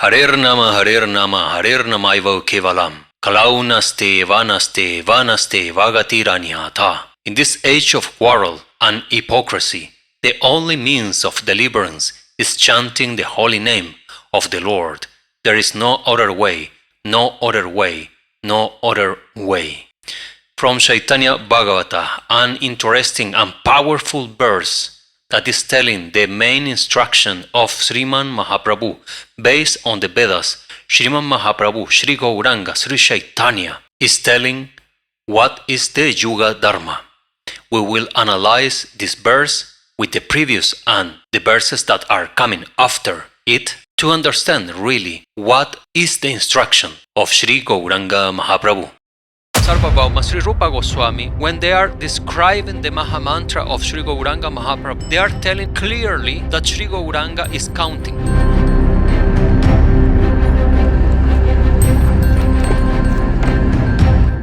Harer nama, harer namaiva kevalam. Kalaunaste, vanaste, vanaste, vagatiranyata. In this age of quarrel and hypocrisy, the only means of deliverance is chanting the holy name of the Lord. There is no other way, no other way, no other way. From Chaitanya Bhagavata, an interesting and powerful verse that is telling the main instruction of Sriman Mahaprabhu based on the Vedas. Sriman Mahaprabhu, Sri Gauranga, Sri Chaitanya is telling what is the Yuga Dharma. We will analyze this verse with the previous and the verses that are coming after it to understand really what is the instruction of Sri Gauranga Mahaprabhu. Sarvabhauma Sri Rupa Goswami, when they are describing the Maha-Mantra of Sri Gauranga Mahaprabhu, they are telling clearly that Sri Gauranga is counting.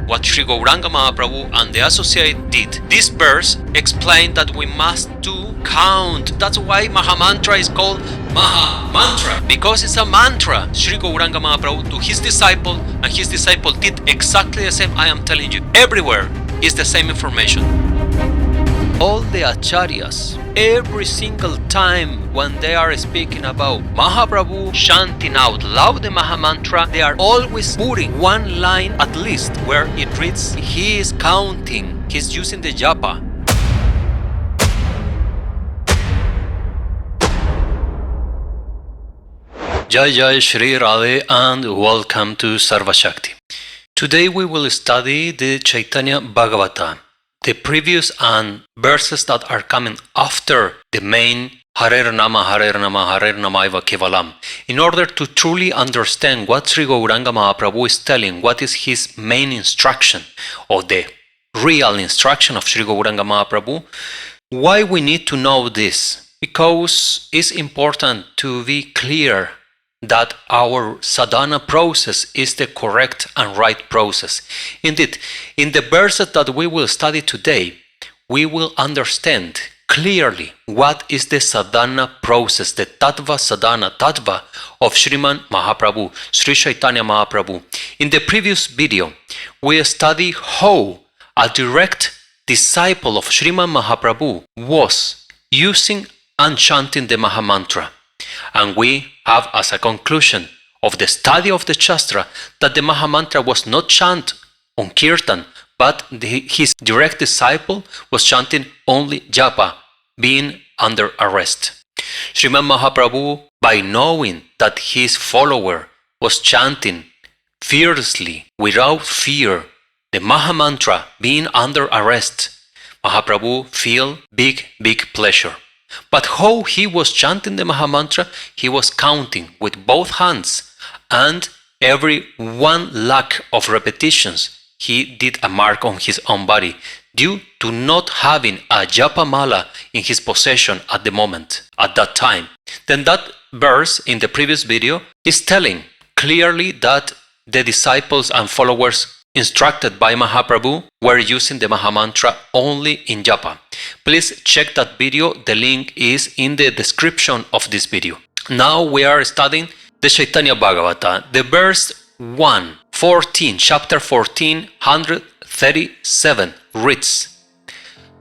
What Sri Gauranga Mahaprabhu and the associate did. This verse explained that we must do count. That's why Maha-Mantra is called Maha-Mantra, because it's a mantra. Sri Gauranga Mahaprabhu to his disciple, and his disciple did exactly the same. I am telling you, everywhere is the same information. All the acharyas, every single time when they are speaking about Mahaprabhu chanting out loud the Maha-Mantra, they are always putting one line at least where it reads, he is counting, he's using the Japa. Jai Jai Shri Radhe and welcome to Sarva Shakti. Today we will study the Chaitanya Bhagavata, the previous and verses that are coming after the main Harer nama, harer namaiva kevalam, in order to truly understand what Sri Gauranga Mahaprabhu is telling, what is his main instruction, or the real instruction of Sri Gauranga Mahaprabhu. Why we need to know this? Because it's important to be clear that our sadhana process is the correct and right process. Indeed, in the verses that we will study today, we will understand clearly what is the sadhana process, the tattva sadhana tattva of Sriman Mahaprabhu, Sri Caitanya Mahaprabhu. In the previous video, we studied how a direct disciple of Sriman Mahaprabhu was using and chanting the Maha-Mantra. And we have as a conclusion of the study of the Shastra that the Maha-Mantra was not chanted on Kirtan, but his direct disciple was chanting only Japa, being under arrest. Sriman Mahaprabhu, by knowing that his follower was chanting fiercely, without fear, the Maha-Mantra being under arrest, Mahaprabhu feel big pleasure. But how he was chanting the Maha-Mantra, he was counting with both hands, and every 1 lakh of repetitions he did a mark on his own body, due to not having a Japa mala in his possession at the moment, at that time. Then that verse in the previous video is telling clearly that the disciples and followers instructed by Mahaprabhu were using the Maha-Mantra only in Japa. Please check that video, the link is in the description of this video. Now we are studying the Chaitanya Bhagavata, the verse 114, chapter 14, 137 reads,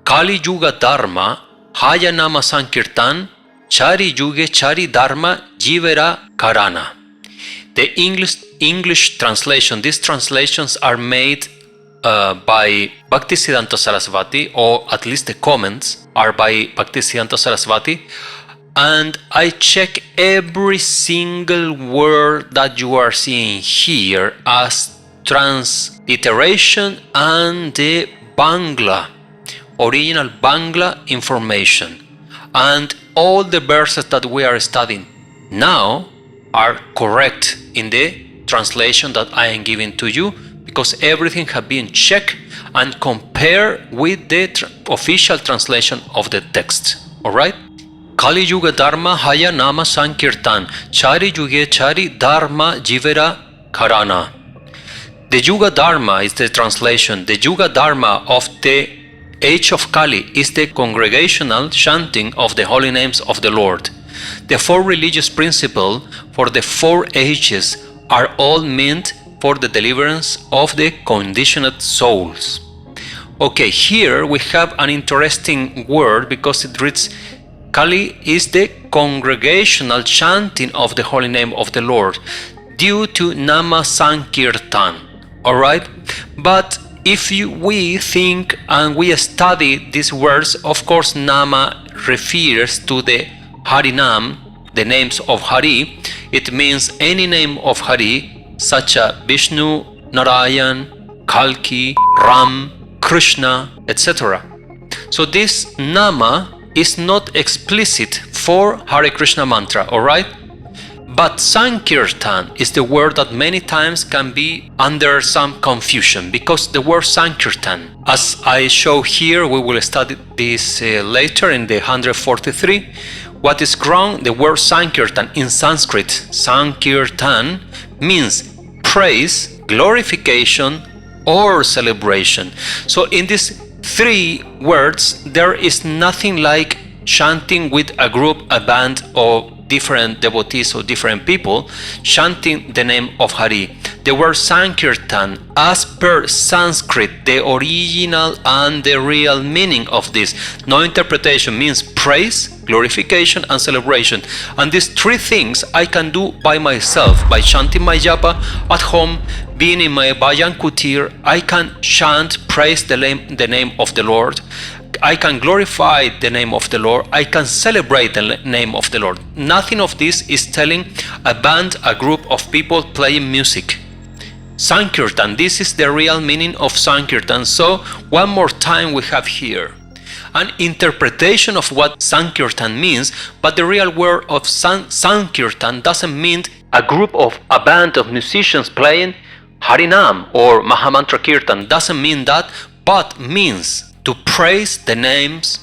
Kali Yuga Dharma, Haya Nama Sankirtan, Chari Yuge Chari Dharma, Jivera Karana. The English translation, these translations are made by Bhaktisiddhanta Saraswati, or at least the comments are by Bhaktisiddhanta Saraswati, and I check every single word that you are seeing here as transliteration and the Bangla, original Bangla information, and all the verses that we are studying now are correct in the translation that I am giving to you, because everything has been checked and compared with the official translation of the text. Alright? Kali Yuga Dharma Haya Nama Sankirtan Chari Yuge Chari Dharma Jivera Karana. The Yuga Dharma is the translation. The Yuga Dharma of the age of Kali is the congregational chanting of the holy names of the Lord. The four religious principles for the 4 ages are all meant for the deliverance of the conditioned souls. Okay, here we have an interesting word because it reads Kali is the congregational chanting of the holy name of the Lord due to nama Sankirtan. Alright? But if we think and we study these words, of course nama refers to the Harinam, the names of Hari. It means any name of Hari such as Vishnu, Narayan, Kalki, Ram, Krishna, etc. So this nama is not explicit for Hare Krishna mantra, alright? But Sankirtan is the word that many times can be under some confusion because the word Sankirtan, as I show here, we will study this later in the 143. What is wrong? The word Sankirtan in Sanskrit, Sankirtan, means praise, glorification, or celebration. So in these 3 words, there is nothing like chanting with a group, a band, or different devotees or different people chanting the name of Hari. The word Sankirtan, as per Sanskrit, the original and the real meaning of this, no interpretation, means praise, glorification, and celebration. And these 3 things I can do by myself, by chanting my Japa at home, being in my Bhajan Kutir. I can chant, praise the name of the Lord. I can glorify the name of the Lord. I can celebrate the name of the Lord. Nothing of this is telling a band, a group of people playing music. Sankirtan, this is the real meaning of Sankirtan. So one more time we have here an interpretation of what Sankirtan means, but the real word of Sankirtan doesn't mean a band of musicians playing Harinam or Maha-Mantra Kirtan. Doesn't mean that, but means to praise the names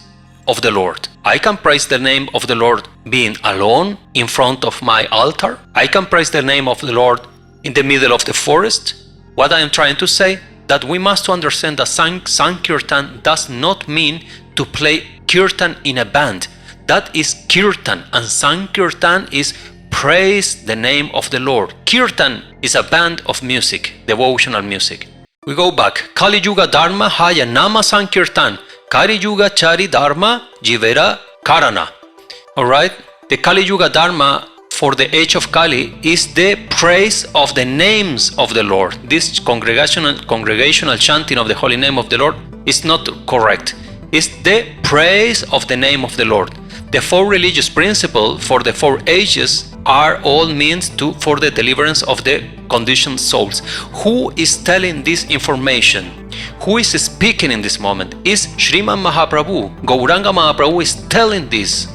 of the Lord. I can praise the name of the Lord being alone in front of my altar. I can praise the name of the Lord in the middle of the forest. What I am trying to say, that we must understand that Sankirtan does not mean to play Kirtan in a band. That is Kirtan, and Sankirtan is praise the name of the Lord. Kirtan is a band of music, devotional music. We go back. Kali Yuga Dharma Haya Nama Sankirtan. Kali Yuga Chari Dharma Jivera Karana. Alright? The Kali Yuga Dharma for the age of Kali is the praise of the names of the Lord. This congregational chanting of the holy name of the Lord is not correct. It's the praise of the name of the Lord. The 4 religious principles for the 4 ages are all means for the deliverance of the conditioned souls. Who is telling this information? Who is speaking in this moment? Is Sriman Mahaprabhu. Gauranga Mahaprabhu is telling this.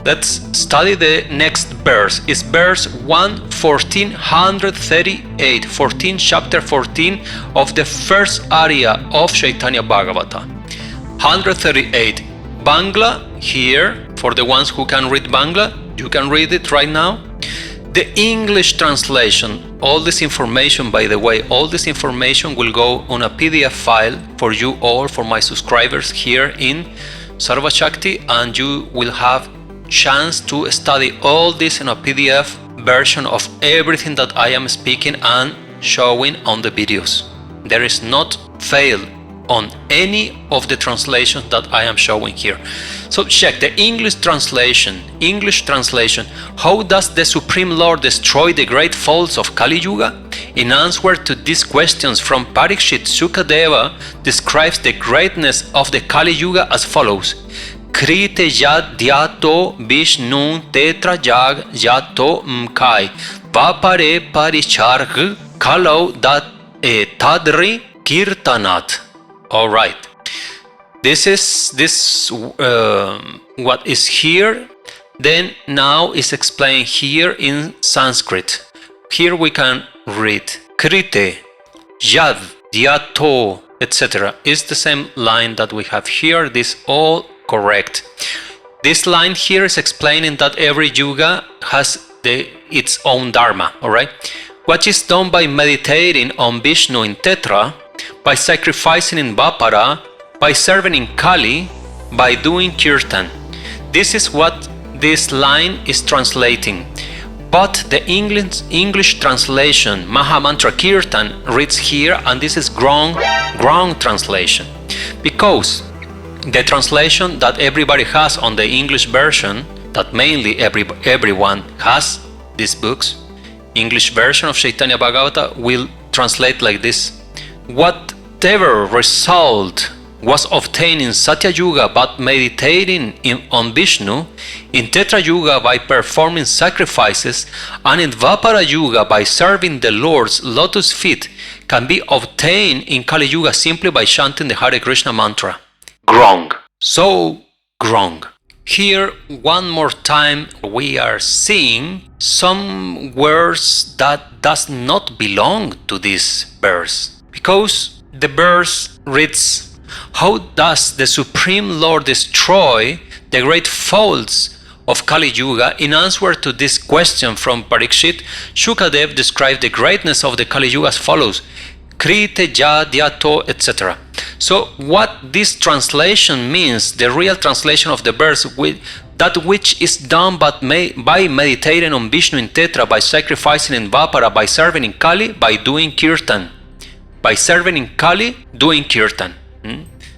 Let's study the next verse. It's verse 1438, chapter 14 of the first area of Chaitanya Bhagavata. 138. Bangla here, for the ones who can read Bangla, you can read it right now. The English translation, all this information, by the way, all this information will go on a PDF file for you all, for my subscribers here in Sarva Shakti, and you will have chance to study all this in a PDF version of everything that I am speaking and showing on the videos. There is not fail on any of the translations that I am showing here. So check the English translation. How does the Supreme Lord destroy the great faults of Kali Yuga? In answer to these questions from Parikshit, Sukadeva describes the greatness of the Kali Yuga as follows. Krite yad dhyato Vishnu tetra jag yato mkai vapare paricharg kalau dat tadri kirtanat. All right. This is what is here. Then now is explained here in Sanskrit. Here we can read Krite, Yad, Dhyato, etc. Is the same line that we have here. This all correct. This line here is explaining that every yuga has its own dharma. All right. What is done by meditating on Vishnu in Tetra, by sacrificing in Vapara, by serving in Kali, by doing Kirtan. This is what this line is translating. But the English translation, Maha-Mantra Kirtan, reads here, and this is wrong translation. Because the translation that everybody has on the English version, that mainly everyone has these books, English version of Chaitanya Bhagavata will translate like this: whatever result was obtained in Satya Yuga by meditating on Vishnu, in Tetra Yuga by performing sacrifices, and in Dvapara Yuga by serving the Lord's lotus feet, can be obtained in Kali Yuga simply by chanting the Hare Krishna mantra. Wrong. So wrong. Here, one more time, we are seeing some words that does not belong to this verse. Because the verse reads, how does the Supreme Lord destroy the great faults of Kali Yuga? In answer to this question from Parikshit, Shukadev described the greatness of the Kali Yuga as follows: Krite, Ja, Dhyato, etc. So what this translation means, the real translation of the verse, that which is done by meditating on Vishnu in Tetra, by sacrificing in Dvapara, by serving in Kali, by doing Kirtan. By serving in Kali, doing Kirtan.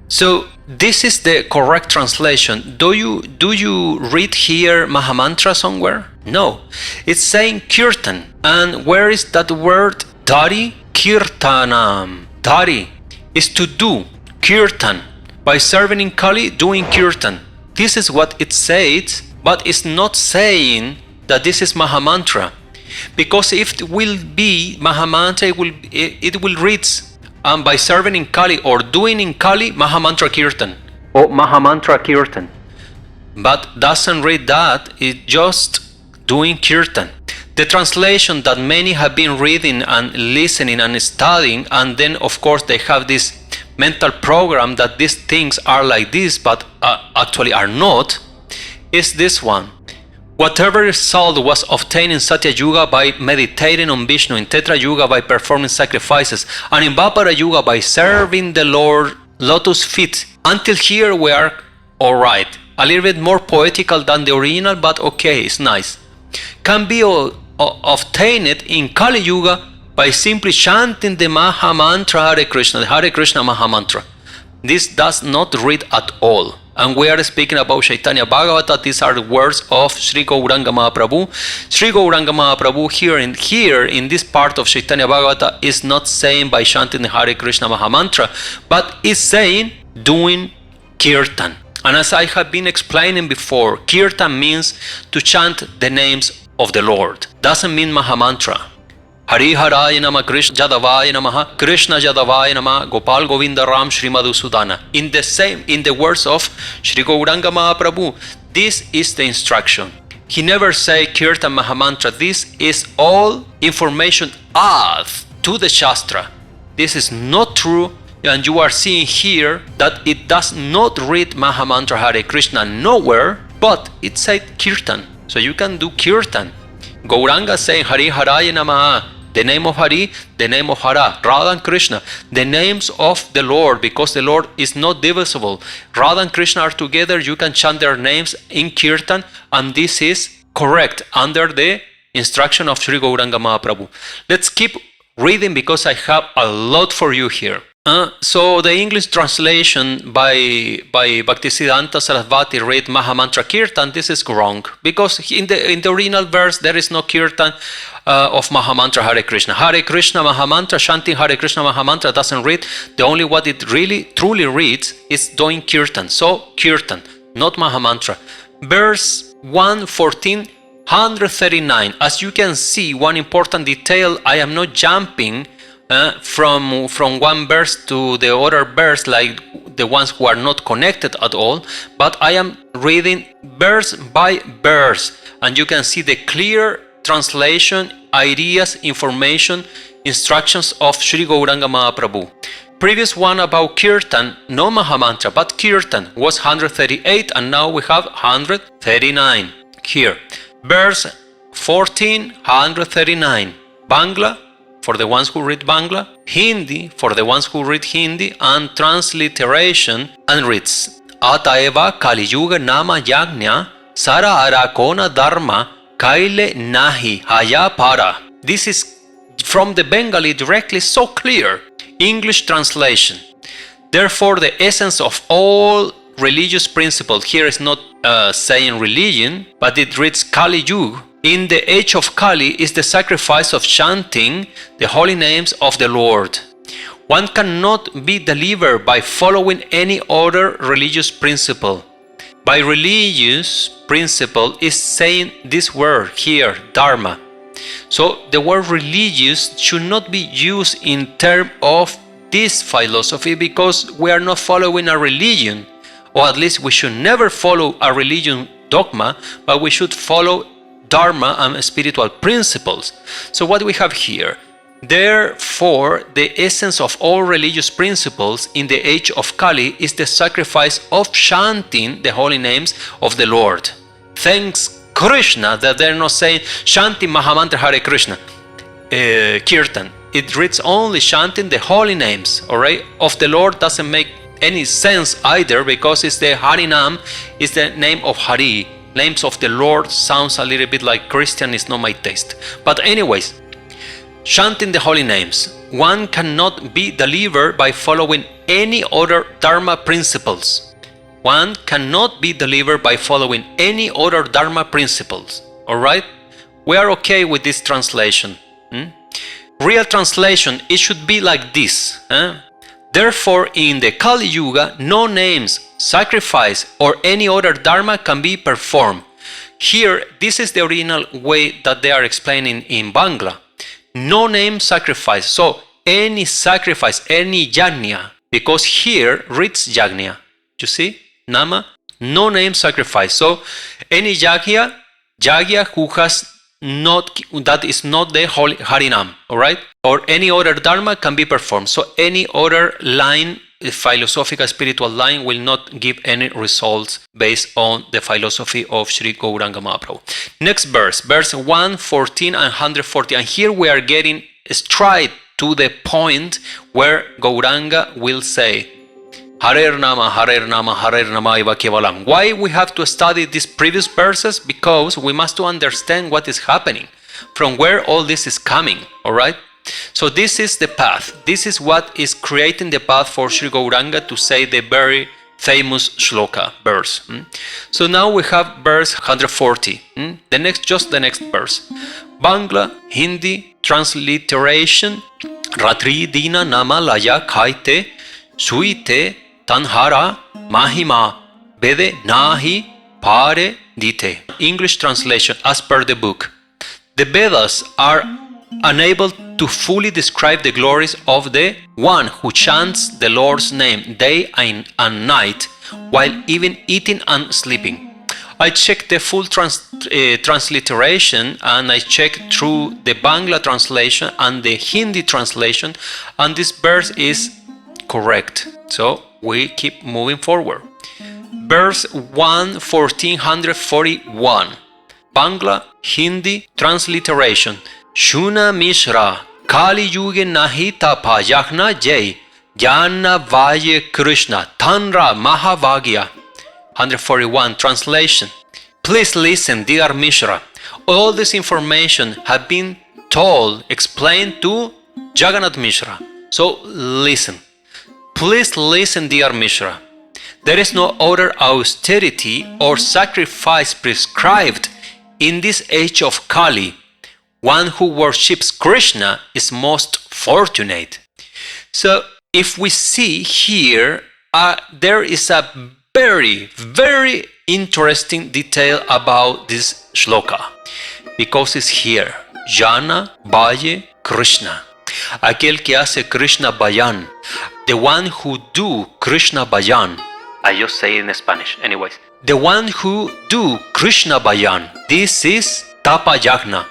So this is the correct translation. Do you read here Maha-Mantra somewhere? No. It's saying Kirtan. And where is that word? Dari Kirtanam. Dari is to do Kirtan. By serving in Kali, doing Kirtan. This is what it says, but it's not saying that this is Maha-Mantra. Because if it will be Maha-Mantra, it will read by serving in Kali or doing in Kali, Maha-Mantra Kirtan. Or Maha-Mantra Kirtan. But doesn't read that, it's just doing Kirtan. The translation that many have been reading and listening and studying, and then of course they have this mental program that these things are like this, but actually are not, is this one. Whatever result was obtained in Satya Yuga by meditating on Vishnu, in Tetra Yuga by performing sacrifices, and in Dvapara Yuga by serving the Lord lotus feet. Until here we are alright. A little bit more poetical than the original, but okay, it's nice. Can be obtained in Kali Yuga by simply chanting the Maha-Mantra Hare Krishna, the Hare Krishna Maha-Mantra. This does not read at all. And we are speaking about Chaitanya Bhagavata. These are the words of Sri Gauranga Mahaprabhu. Sri Gauranga Mahaprabhu here in this part of Chaitanya Bhagavata is not saying by chanting the Hare Krishna Maha-Mantra, but is saying doing Kirtan. And as I have been explaining before, Kirtan means to chant the names of the Lord. Doesn't mean Maha-Mantra. Hari Haraya Nama Krishna Jadavaya Namaha Krishna Jadavaya Nama Gopal Govinda Ram Shri Madhusudana. In the words of Sri Gauranga Mahaprabhu, this is the instruction. He never say Kirtan Maha-Mantra. This is all information add to the Shastra. This is not true, and you are seeing here that it does not read Maha-Mantra Hare Krishna nowhere, but it said Kirtan. So you can do Kirtan. Gauranga saying Hari Haraya Namaha, the name of Hari, the name of Hara, Radha and Krishna, the names of the Lord, because the Lord is not divisible. Radha and Krishna are together, you can chant their names in Kirtan, and this is correct under the instruction of Sri Gauranga Mahaprabhu. Let's keep reading because I have a lot for you here. So the English translation by Bhaktisiddhanta Sarasvati read Maha-Mantra Kirtan. This is wrong because in the original verse there is no Kirtan of Maha-Mantra Hare Krishna. Hare Krishna Maha-Mantra, chanting Hare Krishna Maha-Mantra doesn't read. The only what it really truly reads is doing Kirtan. So Kirtan, not Maha-Mantra. Verse 114, 139. As you can see, one important detail, I am not jumping from one verse to the other verse like the ones who are not connected at all, but I am reading verse by verse, and you can see the clear translation, ideas, information, instructions of Sri Gauranga Mahaprabhu. Previous one about Kirtan, no Maha-Mantra, but Kirtan was 138, and now we have 139 here. Verse 14, 139, Bangla, for the ones who read Bangla, Hindi for the ones who read Hindi, and transliteration and reads Ataeva Kali Yuga Nama Yagnya sara arakona dharma kaile nahi haya para. This is from the Bengali directly, so clear. English translation. Therefore, the essence of all religious principles, here is not saying religion, but it reads Kali Yuga. In the age of Kali is the sacrifice of chanting the holy names of the Lord. One cannot be delivered by following any other religious principle. By religious principle is saying this word here, dharma. So the word religious should not be used in terms of this philosophy, because we are not following a religion, or at least we should never follow a religion dogma, but we should follow dharma and spiritual principles. So what we have here, therefore the essence of all religious principles in the age of Kali is the sacrifice of chanting the holy names of the Lord. Thanks Krishna that they're not saying chanting Maha-Mantra Hare Krsna, Kirtan. It reads only chanting the holy names, alright, of the Lord. Doesn't make any sense either, because it's the Harinam, is the name of Hari. Names of the Lord sounds a little bit like Christian, is not my taste. But anyways, chanting the holy names. One cannot be delivered by following any other dharma principles. One cannot be delivered by following any other dharma principles. Alright? We are okay with this translation. Real translation, it should be like this. Therefore, in the Kali Yuga, no names, sacrifice, or any other dharma can be performed. Here, this is the original way that they are explaining in Bangla. No name sacrifice. So, any sacrifice, any yajna, because here reads yajna. You see? Nama, no name sacrifice. So, any yajna who has not, that is not the holy Harinam, alright? Or any other dharma can be performed. So any other line, philosophical spiritual line, will not give any results based on the philosophy of Sri Gauranga Mahaprabhu. Next verse, verse 114 and 140. And here we are getting straight to the point where Gauranga will say, HARER nama, HARER nama, HARER nama eva kevalam. Why we have to study these previous verses? Because we must to understand what is happening, from where all this is coming, alright? So this is the path. This is what is creating the path for Sri Gauranga to say the very famous shloka verse. So now we have verse 140. The next verse. Bangla, Hindi, transliteration. Ratri dina nama laya khaite, suite tanhara mahima bede nahi pare dite. English translation as per the book. The Vedas are unable to fully describe the glories of the one who chants the Lord's name day and night while even eating and sleeping. I checked the full transliteration, and I checked through the Bangla translation and the Hindi translation, and this verse is correct. So we keep moving forward. Verse 1441. Bangla, Hindi transliteration. Shuna Mishra Kali Yuge Nahi Tapa Yahna Jai Jana Vaye Krishna Tanra Mahavagya. 141. Translation. Please listen, dear Mishra. All this information have been explained to Jagannath Mishra. So listen. Please listen, dear Mishra. There is no other austerity or sacrifice prescribed in this age of Kali. One who worships Krishna is most fortunate. So if we see here, there is a very, very interesting detail about this shloka, because it's here. Jana Vaye Krishna. Aquel que hace Krishna Bhajan. The one who do Krishna Bhajan. I just say it in Spanish, anyways. The one who do Krishna Bhajan. This is Tapa Yajna.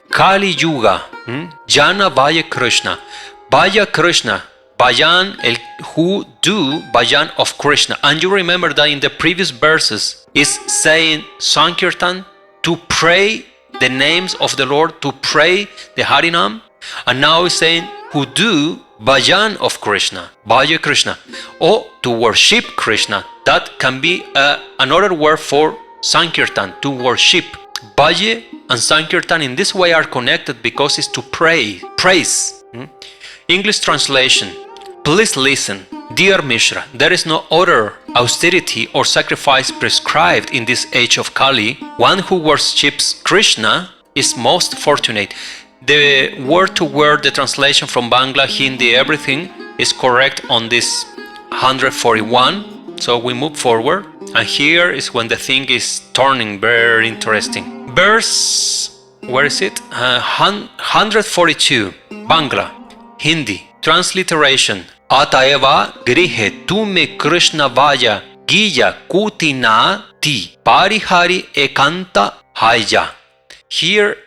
Kali Yuga. Jana Vaye Krishna. Vaya Krishna. Bhajan, who do Bhajan of Krishna. And you remember that in the previous verses is saying Sankirtan, to pray the names of the Lord, to pray the Harinam. And now it's saying who do Bhajan of Krishna, Vaya Krishna, or to worship Krishna. That can be another word for Sankirtan, to worship. Bale and Sankirtan in this way are connected because it's to praise. English translation. Please listen. Dear Mishra, there is no other austerity or sacrifice prescribed in this age of Kali. One who worships Krishna is most fortunate. The word-to-word, the translation from Bangla, Hindi, everything is correct on this 141. So we move forward, and here is when the thing is turning very interesting. Verse, where is it? 142, Bangla, Hindi, transliteration. Ataeva grihe tume Krishna vaya giyā kutinati parihari ekanta haya. Here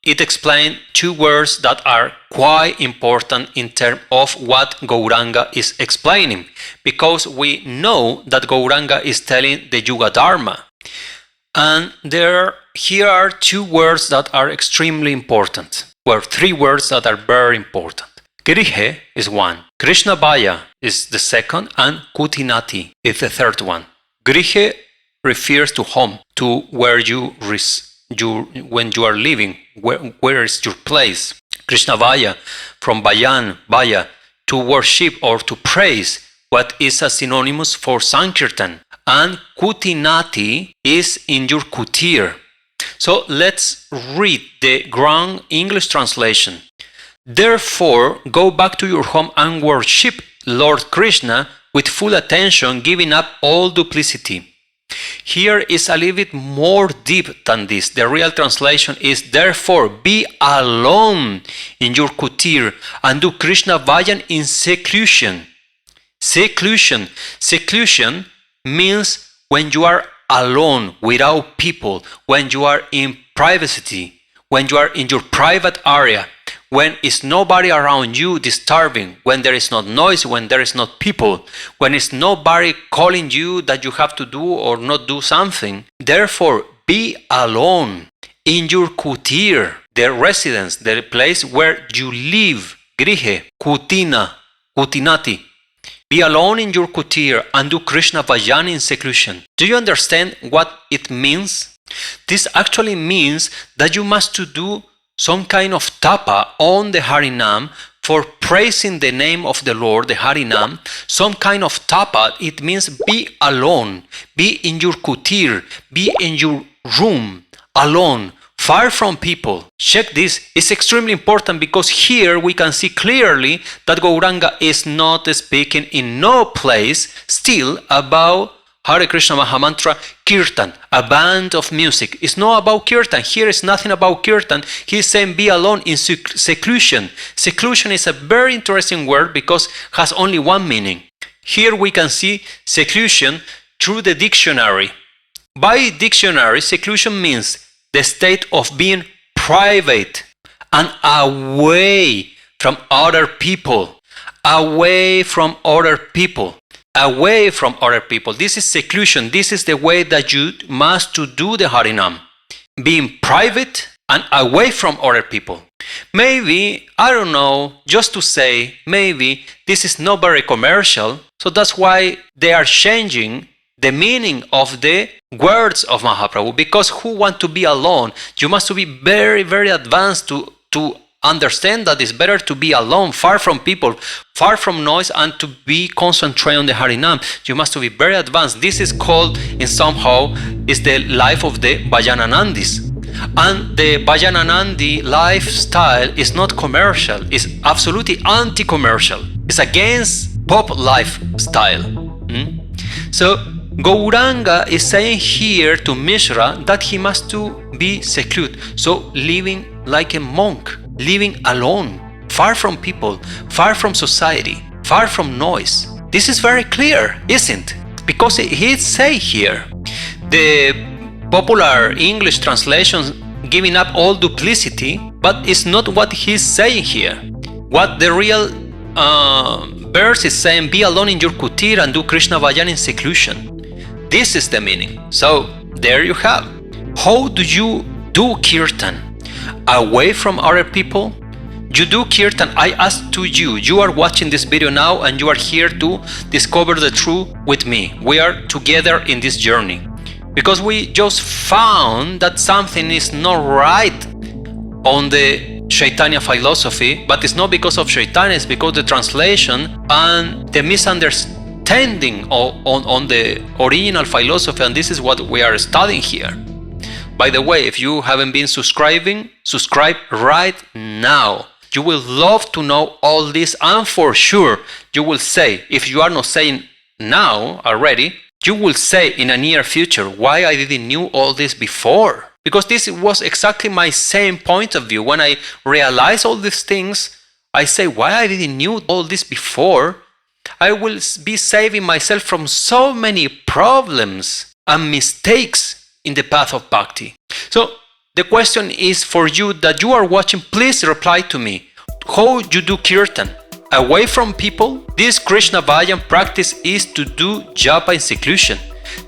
it explains two words that are quite important in terms of what Gauranga is explaining, because we know that Gauranga is telling the Yuga Dharma. And here are two words that are extremely important. Well, three words that are very important. Grihe is one, Krishna Vaya is the second, and Kutinati is the third one. Grihe refers to home, to where when you are living, where is your place. Krishna Vaya, from Vayan, Vaya, to worship or to praise, what is a synonymous for Sankirtan. And Kutinati is in your kutir. So let's read the grand English translation. Therefore, go back to your home and worship Lord Krishna with full attention, giving up all duplicity. Here is a little bit more deep than this. The real translation is, therefore, be alone in your kutir and do Krishna Vajan in seclusion. Seclusion means when you are alone, without people, when you are in privacy, when you are in your private area, when is nobody around you disturbing, when there is not noise, when there is not people, when is nobody calling you that you have to do or not do something. Therefore, be alone in your kutir, the residence, the place where you live. Grihe, kutinati. Be alone in your kutir and do Krishna Vajan in seclusion. Do you understand what it means? This actually means that you must do some kind of tapa on the Harinam for praising the name of the Lord, the Harinam. Some kind of tapa, it means be alone, be in your kutir, be in your room, alone, far from people. Check this, it's extremely important because here we can see clearly that Gauranga is not speaking in no place still about Hare Krishna Maha-Mantra Kirtan, a band of music. It's not about Kirtan. Here is nothing about Kirtan. He's saying be alone in seclusion. Seclusion is a very interesting word because it has only one meaning. Here we can see seclusion through the dictionary. By dictionary, seclusion means the state of being private and away from other people. Away from other people. Away from other people. This is seclusion. This is the way that you must to do the Harinam. Being private and away from other people. Maybe, I don't know, just to say, maybe this is not very commercial, so that's why they are changing the meaning of the words of Mahaprabhu, because who want to be alone? You must be very, very advanced to understand that it's better to be alone, far from people, far from noise, and to be concentrated on the Harinam. You must be very advanced. This is called, in somehow, is the life of the Bhajananandis. And the Bhajananandi lifestyle is not commercial. It's absolutely anti-commercial. It's against pop lifestyle. So Gauranga is saying here to Mishra that he must to be secluded. So living like a monk. Living alone, far from people, far from society, far from noise. This is very clear, isn't it? Because he say here, the popular English translations giving up all duplicity, but it's not what he's saying here. What the real verse is saying, be alone in your kutir and do Krishna Vajan in seclusion. This is the meaning. So there you have. How do you do Kirtan? Away from other people? You do Kirtan. I ask to you, you are watching this video now and you are here to discover the truth with me. We are together in this journey. because we just found that something is not right on the Chaitanya philosophy, but it's not because of Chaitanya, it's because the translation and the misunderstanding on the original philosophy, and this is what we are studying here. By the way, if you haven't been subscribing, subscribe right now. You will love to know all this, and for sure you will say, if you are not saying now already, you will say in a near future, why I didn't knew all this before? Because this was exactly my same point of view. When I realize all these things, I say, why I didn't knew all this before? I will be saving myself from so many problems and mistakes in the path of bhakti. So the question is for you that you are watching, please reply to me. How you do kirtan? Away from people? This Krishna Bhajan practice is to do Japa in seclusion.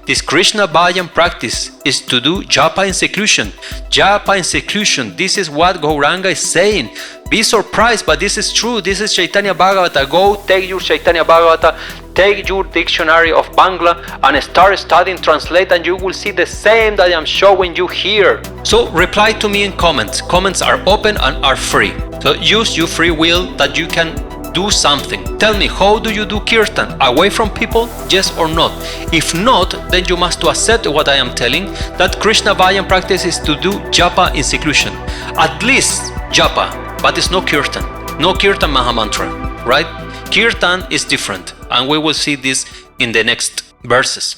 This Krishna Bhajan practice is to do Japa in seclusion. Japa in seclusion. This is what Gauranga is saying. Be surprised, but this is true. This is Chaitanya Bhagavata. Go take your Chaitanya Bhagavata, take your dictionary of Bangla and start studying, translate, and you will see the same that I am showing you here. So reply to me in comments. Comments are open and are free. So use your free will that you can do something. Tell me, how do you do kirtan? Away from people? Yes or not? If not, then you must accept what I am telling, that Krishna Bhajan practice is to do Japa in seclusion. At least Japa, but it's no kirtan. No kirtan Maha-Mantra, right? Kirtan is different, and we will see this in the next verses.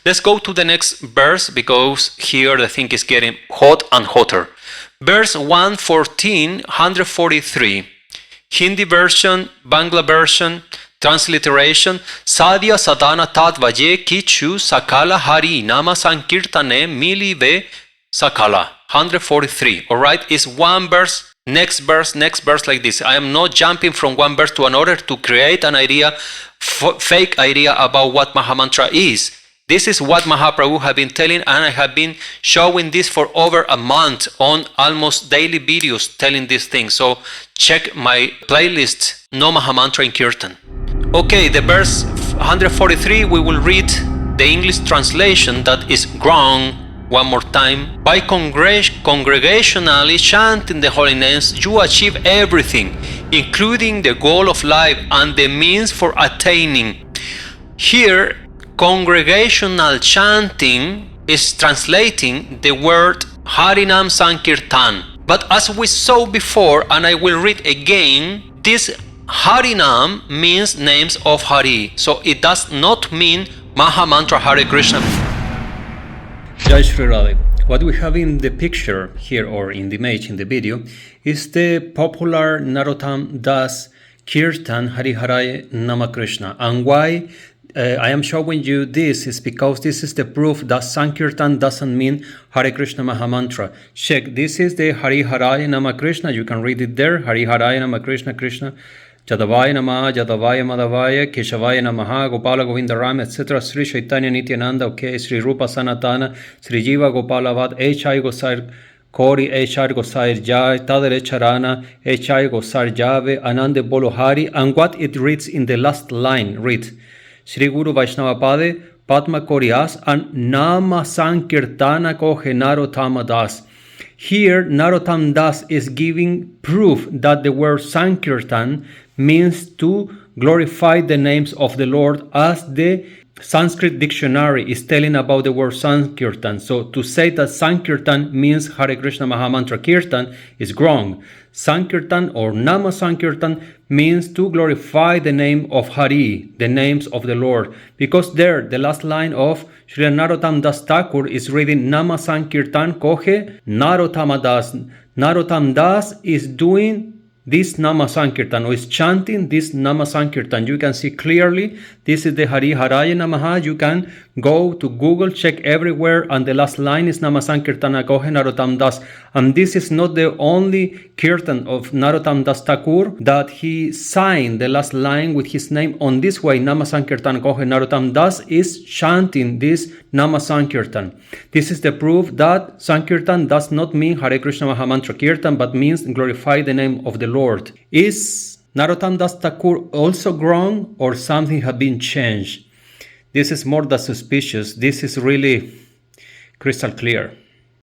Let's go to the next verse, because here the thing is getting hot and hotter. Verse 114, 143. Hindi version, Bangla version, transliteration. Sadhya sadhana tat vaje kichu sakala hari nama sankirtane milive sakala. 143. Alright, it's one verse, next verse like this. I am not jumping from one verse to another to create an idea, fake idea about what Maha-Mantra is. This is what Mahaprabhu have been telling, and I have been showing this for over a month on almost daily videos telling these things. So check my playlist, No Maha-Mantra in Kirtan. Okay, the verse 143, we will read the English translation that is wrong one more time. By congregationally chanting the holy names, you achieve everything, including the goal of life and the means for attaining. Here, congregational chanting is translating the word Harinam Sankirtan. But as we saw before, and I will read again, this Harinam means names of Hari. So it does not mean Maha-Mantra Hare Krishna. Jai Shri Radhe. What we have in the picture here, or in the image in the video, is the popular Narottam Das Kirtan Hare Nama Krishna. And why I am showing you this is because this is the proof that Sankirtan doesn't mean Hare Krishna Maha-Mantra. Check, this is the Hare Nama Krishna. You can read it there. Hare Nama Krishna Krishna Jadavaya Nama Jadavaya Madhavaya Keshavaya Namaha Gopala Govinda Ram, etc. Sri Chaitanya Nityananda, okay, Sri Rupa Sanatana, Sri Jiva Gopala Vad, H.I. Gosar Kori, H.R. Gosar Jai, Tadare Charana, H.I. Gosar Jave, Anande Bolohari. And what it reads in the last line, read Shri Guru Vaishnava Pade, Padma Korias, and Nama Sankirtana Kohe Narottam Das. Here, Narottam Das is giving proof that the word Sankirtan means to glorify the names of the Lord, as the Sanskrit dictionary is telling about the word Sankirtan. So to say that Sankirtan means Hare Krishna Maha-Mantra Kirtan is wrong. Sankirtan or Nama Sankirtan means to glorify the name of Hari, the names of the Lord. Because there, the last line of Srila Narottam Das Thakur is reading Nama Sankirtan Kohe Narottam Das. Narottam Das is doing this Nama Sankirtan, or is chanting this Nama Sankirtan. You can see clearly, this is the Hari Haraya Namaha. You can go to Google, check everywhere, and the last line is Nama Sankirtana Kohe Narottam Das. And this is not the only kirtan of Narottam Das Thakur that he signed the last line with his name on this way. Nama Sankirtan Kohe Narottam Das is chanting this Nama Sankirtan. This is the proof that Sankirtan does not mean Hare Krishna Maha-Mantra Kirtan, but means glorify the name of the Lord. Is Narottam Das Thakur also wrong, or something has been changed? This is more than suspicious. This is really crystal clear.